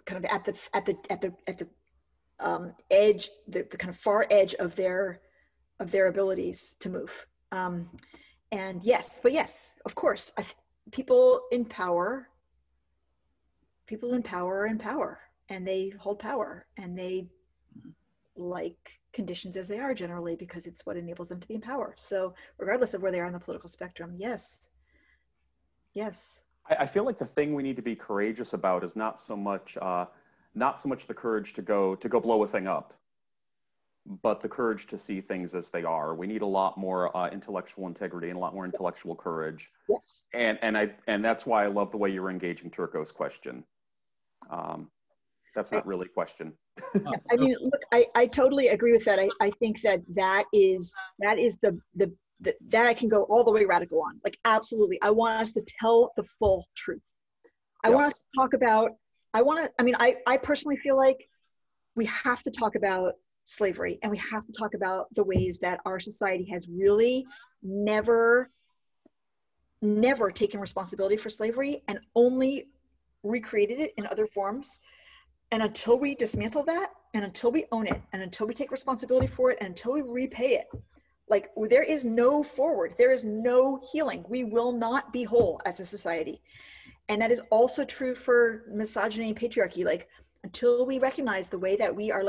Speaker 2: kind of at the edge, the kind of far edge of their abilities to move. And yes, but yes, of course, people in power are in power, and they hold power, and they like conditions as they are generally because it's what enables them to be in power. So regardless of where they are on the political spectrum, yes.
Speaker 7: I feel like the thing we need to be courageous about is not so much the courage to go blow a thing up, but the courage to see things as they are. We need a lot more intellectual integrity and a lot more intellectual courage.
Speaker 2: Yes.
Speaker 7: And that's why I love the way you're engaging Turco's question. That's not really a question.
Speaker 2: I mean, look, I totally agree with that. I think that is that I can go all the way radical on. Like, absolutely. I want us to tell the full truth. I want us to talk about, I personally feel like we have to talk about slavery, and we have to talk about the ways that our society has really never taken responsibility for slavery and only recreated it in other forms. And until we dismantle that, and until we own it, and until we take responsibility for it, and until we repay it, like, there is no forward, there is no healing. We will not be whole as a society. And that is also true for misogyny and patriarchy. Like, until we recognize the way that we are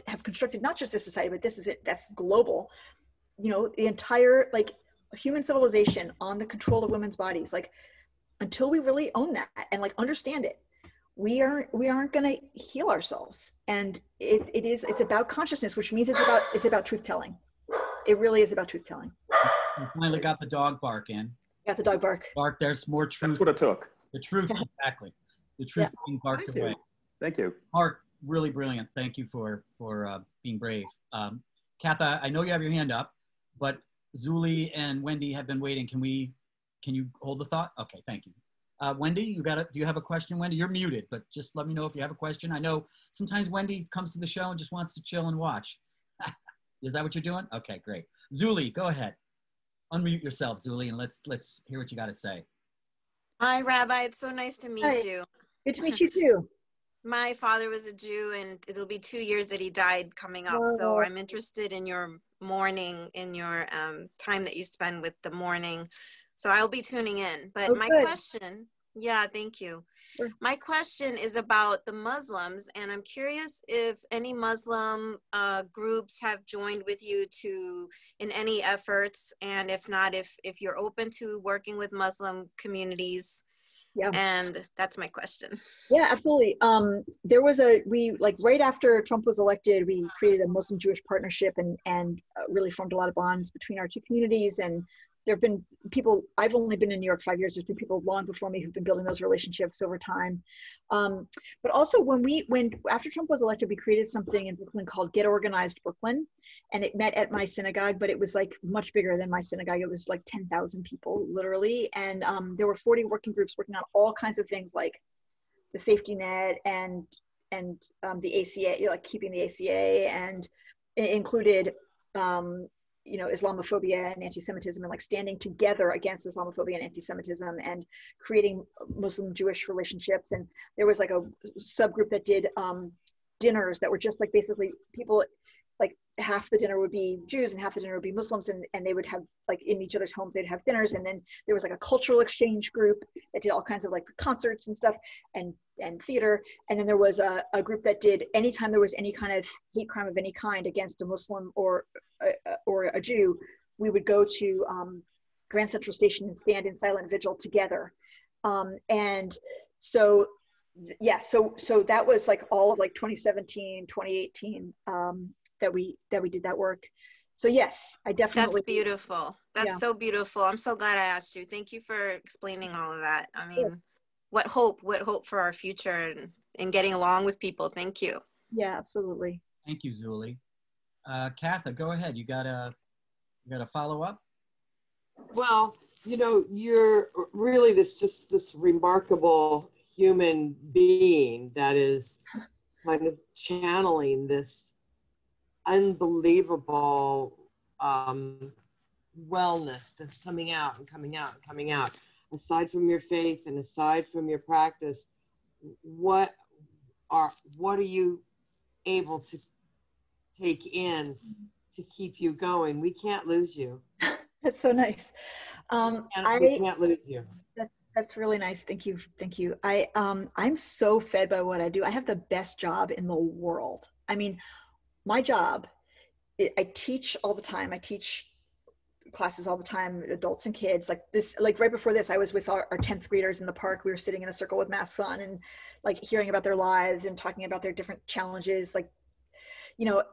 Speaker 2: have constructed not just this society, but that's global, the entire human civilization on the control of women's bodies. Like, until we really own that and understand it, we aren't going to heal ourselves. And it's about consciousness, which means it's about truth telling. It really is about truth telling.
Speaker 1: We finally got the dog bark in.
Speaker 2: Got the dog bark.
Speaker 1: Bark, there's more truth.
Speaker 7: That's what it took.
Speaker 1: The truth, exactly. The truth being barked away.
Speaker 7: Thank you.
Speaker 1: Mark, really brilliant. Thank you for being brave. Katha, I know you have your hand up, but Zuli and Wendy have been waiting. Can you hold the thought? Okay, thank you. Wendy, do you have a question, Wendy? You're muted, but just let me know if you have a question. I know sometimes Wendy comes to the show and just wants to chill and watch. Is that what you're doing? Okay, great. Zuli, go ahead. Unmute yourself, Zuli, and let's hear what you got to say.
Speaker 3: Hi, Rabbi. It's so nice to meet you.
Speaker 2: Good to meet you too.
Speaker 3: My father was a Jew, and it'll be 2 years that he died coming up. So I'm interested in your mourning, in your time that you spend with the mourning. So I'll be tuning in. But my question, thank you. Sure. My question is about the Muslims, and I'm curious if any Muslim groups have joined with you in any efforts, and if not, if you're open to working with Muslim communities. Yeah. And that's my question.
Speaker 2: Yeah, absolutely. There was right after Trump was elected, we created a Muslim Jewish partnership and really formed a lot of bonds between our two communities. And there have been people, I've only been in New York 5 years, there's been people long before me who've been building those relationships over time. But also after Trump was elected, we created something in Brooklyn called Get Organized Brooklyn. And it met at my synagogue, but it was much bigger than my synagogue. It was 10,000 people, literally. And there were 40 working groups working on all kinds of things like the safety net and the ACA, keeping the ACA, and it included, Islamophobia and anti-Semitism, and standing together against Islamophobia and anti-Semitism, and creating Muslim-Jewish relationships. And there was a subgroup that did dinners that were just basically people, half the dinner would be Jews and half the dinner would be Muslims, and they would have in each other's homes, they'd have dinners. And then there was a cultural exchange group that did all kinds of concerts and stuff and theater. And then there was a group that did, anytime there was any kind of hate crime of any kind against a Muslim or a Jew, we would go to Grand Central Station and stand in silent vigil together. And so that was all of 2017, 2018, that we did that work. So yes, I definitely.
Speaker 3: That's beautiful. That's so beautiful. I'm so glad I asked you. Thank you for explaining all of that. I mean, what hope for our future and getting along with people. Thank you.
Speaker 2: Yeah, absolutely.
Speaker 1: Thank you, Zuli. Katha, go ahead. You got a follow up?
Speaker 6: Well, you're really this remarkable human being that is kind of channeling this unbelievable wellness that's coming out and coming out and coming out, aside from your faith and aside from your practice, what are you able to take in to keep you going? We can't lose you.
Speaker 2: That's so nice.
Speaker 6: We can't lose you.
Speaker 2: That's really nice. Thank you. Thank you. I'm so fed by what I do. I have the best job in the world. I mean, my job, I teach all the time. I teach classes all the time, adults and kids. Like right before this, I was with our 10th graders in the park. We were sitting in a circle with masks on and like hearing about their lives and talking about their different challenges. Like, so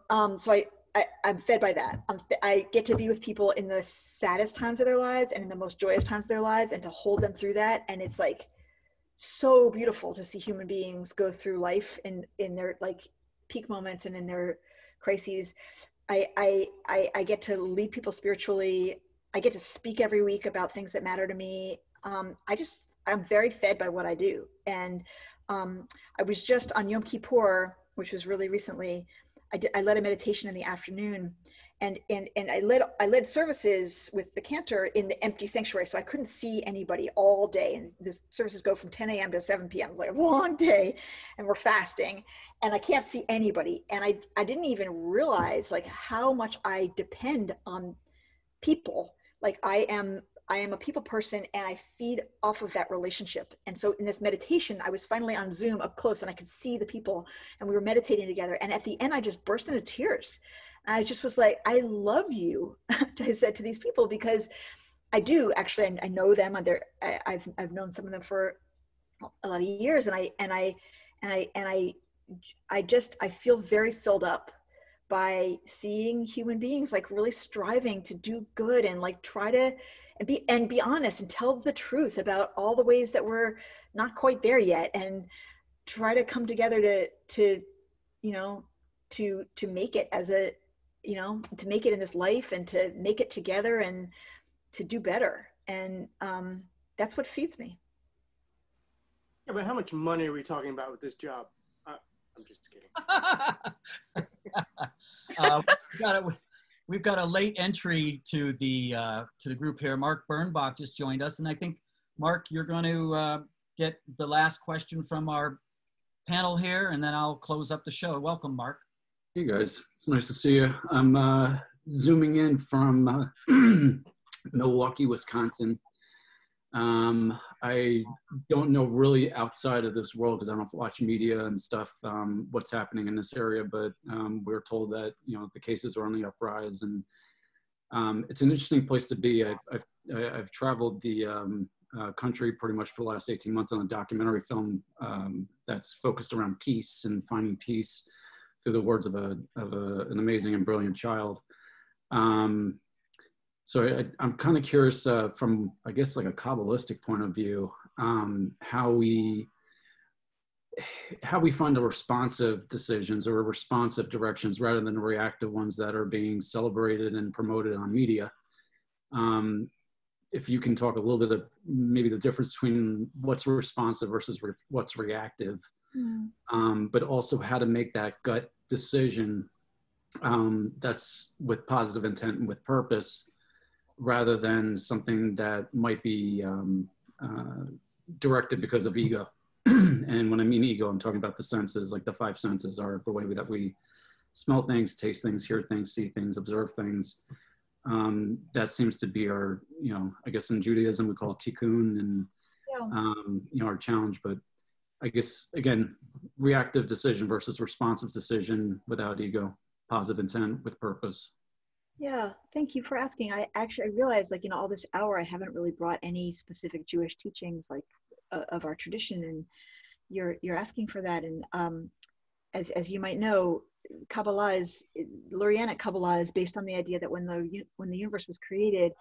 Speaker 2: I'm fed by that. I get to be with people in the saddest times of their lives and in the most joyous times of their lives, and to hold them through that. And it's like so beautiful to see human beings go through life in their like peak moments and in their crises. I get to lead people spiritually. I get to speak every week about things that matter to me. I'm very fed by what I do. And I was just on Yom Kippur, which was really recently. I led a meditation in the afternoon, and I led services with the cantor in the empty sanctuary, so I couldn't see anybody all day. And the services go from 10 a.m. to 7 p.m. It's like a long day, and we're fasting, and I can't see anybody. And I didn't even realize like how much I depend on people. Like I am a people person, and I feed off of that relationship. And so in this meditation, I was finally on Zoom up close, and I could see the people, and we were meditating together. And at the end, I just burst into tears. And I just was like, I love you, I said to ththese people, because I do actually, I know them. I've known some of them for a lot of years, and I feel very filled up by seeing human beings like really striving to do good and like try to and be honest and tell the truth about all the ways that we're not quite there yet, and try to come together to make it as a, to make it in this life, and to make it together and to do better. And that's what feeds me.
Speaker 4: Yeah, but how much money are we talking about with this job? I'm just kidding.
Speaker 1: We've got a late entry to the group here. Mark Birnbach just joined us, and I think, Mark, you're going to get the last question from our panel here, and then I'll close up the show. Welcome, Mark.
Speaker 8: Hey guys, it's nice to see you. I'm zooming in from Milwaukee, Wisconsin. I don't know really outside of this world, because I don't watch media and stuff, what's happening in this area, but we're told that, the cases are on the uprise, and it's an interesting place to be. I've traveled the country pretty much for the last 18 months on a documentary film that's focused around peace and finding peace through the words of an amazing and brilliant child. So I'm kind of curious from, I guess, like a Kabbalistic point of view, how we find the responsive decisions or responsive directions rather than the reactive ones that are being celebrated and promoted on media. If you can talk a little bit of maybe the difference between what's responsive versus what's reactive, but also how to make that gut decision that's with positive intent and with purpose, rather than something that might be directed because of ego. And when I mean ego, I'm talking about the senses, like the five senses are the way that we smell things, taste things, hear things, see things, observe things. That seems to be our, I guess in Judaism we call it tikkun, and our challenge. But I guess, again, reactive decision versus responsive decision without ego, positive intent with purpose.
Speaker 2: Yeah, thank you for asking. I realized, like, all this hour, I haven't really brought any specific Jewish teachings, like, of our tradition, and you're asking for that. And as you might know, Lurianic Kabbalah is based on the idea that when the universe was created,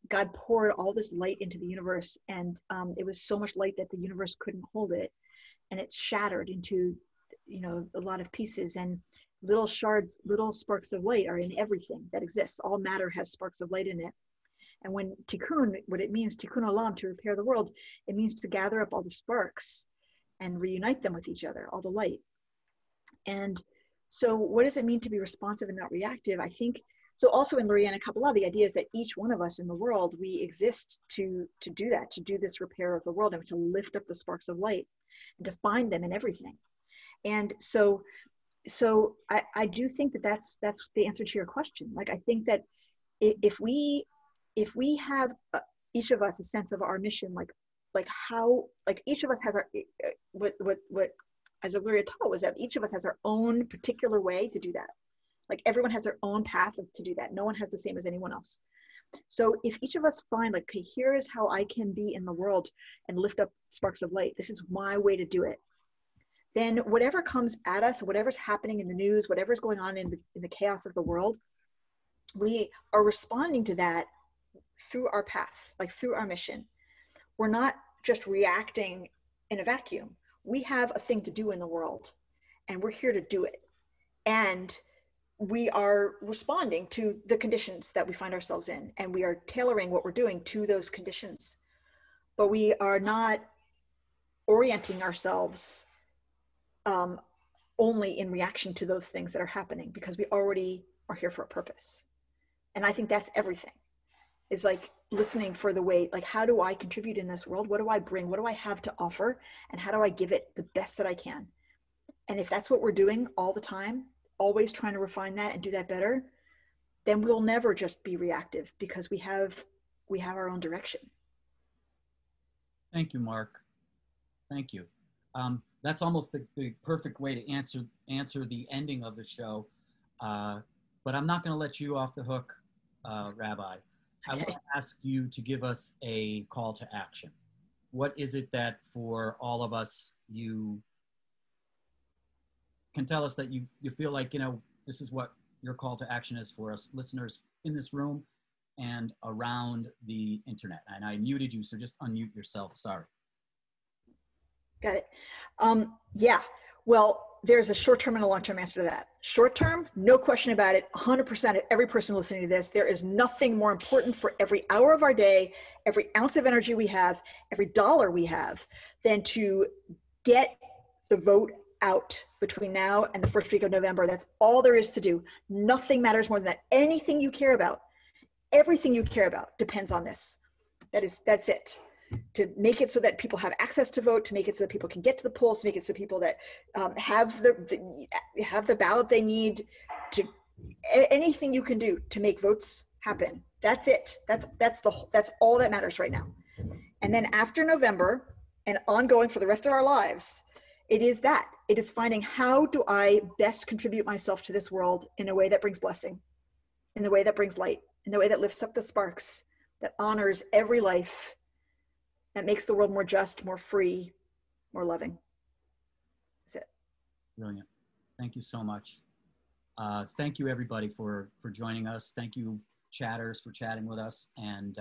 Speaker 2: God poured all this light into the universe, and it was so much light that the universe couldn't hold it, and it shattered into, a lot of pieces, and little shards, little sparks of light are in everything that exists. All matter has sparks of light in it. And when tikkun, what it means, tikkun olam, to repair the world, it means to gather up all the sparks and reunite them with each other, all the light. And so what does it mean to be responsive and not reactive? I think So also in Luria and Kabbalah, the idea is that each one of us in the world, we exist to do that, to do this repair of the world, and to lift up the sparks of light and to find them in everything. And so I do think that that's the answer to your question. Like, I think that if we have each of us a sense of our mission, like how, like each of us has our, what as Luria taught was that each of us has our own particular way to do that. Like everyone has their own path to do that. No one has the same as anyone else. So if each of us find like, okay, here is how I can be in the world and lift up sparks of light. This is my way to do it. Then whatever comes at us, whatever's happening in the news, whatever's going on in the chaos of the world, we are responding to that through our path, like through our mission. We're not just reacting in a vacuum. We have a thing to do in the world, and we're here to do it. And we are responding to the conditions that we find ourselves in, and we are tailoring what we're doing to those conditions. But we are not orienting ourselves only in reaction to those things that are happening, because we already are here for a purpose. And I think that's everything, is like listening for the way, like, how do I contribute in this world? What do I bring? What do I have to offer? And how do I give it the best that I can? And if that's what we're doing all the time, always trying to refine that and do that better, then we'll never just be reactive, because we have our own direction.
Speaker 1: Thank you, Mark. Thank you. That's almost the perfect way to answer the ending of the show. But I'm not going to let you off the hook, Rabbi. I want to ask you to give us a call to action. What is it that for all of us, you can tell us that you feel like, this is what your call to action is for us listeners in this room and around the internet? And I muted you, so just unmute yourself. Sorry.
Speaker 2: Got it. Yeah. Well, there's a short-term and a long-term answer to that. Short-term, no question about it, 100% of every person listening to this, there is nothing more important for every hour of our day, every ounce of energy we have, every dollar we have, than to get the vote out between now and the first week of November. That's all there is to do. Nothing matters more than that. Anything you care about, everything you care about depends on this. That's it. To make it so that people have access to vote, to make it so that people can get to the polls, to make it so people that have the ballot they need, to anything you can do to make votes happen. That's it. That's all that matters right now. And then after November and ongoing for the rest of our lives, it is that. It is finding, how do I best contribute myself to this world in a way that brings blessing, in the way that brings light, in the way that lifts up the sparks, that honors every life, that makes the world more just, more free, more loving. That's it.
Speaker 1: Brilliant. Thank you so much. Thank you, everybody, for joining us. Thank you, chatters, for chatting with us. And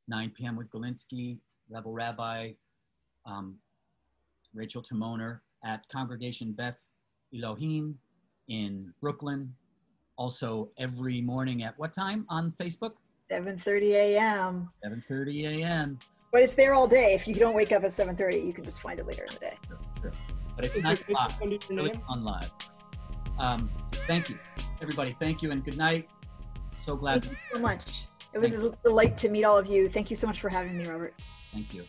Speaker 1: 9 p.m. with Galinsky, Rebel Rabbi, Rachel Timoner at Congregation Beth Elohim in Brooklyn. Also every morning at what time on Facebook?
Speaker 2: 7:30 a.m.
Speaker 1: 7:30 a.m.
Speaker 2: But it's there all day. If you don't wake up at 7:30, you can just find it later in the day.
Speaker 1: Sure. But it's not live. It's really on live. Thank you, everybody. Thank you and good night. So glad.
Speaker 2: Thank you so much. It was a delight to meet all of you. Thank you so much for having me, Robert.
Speaker 1: Thank you.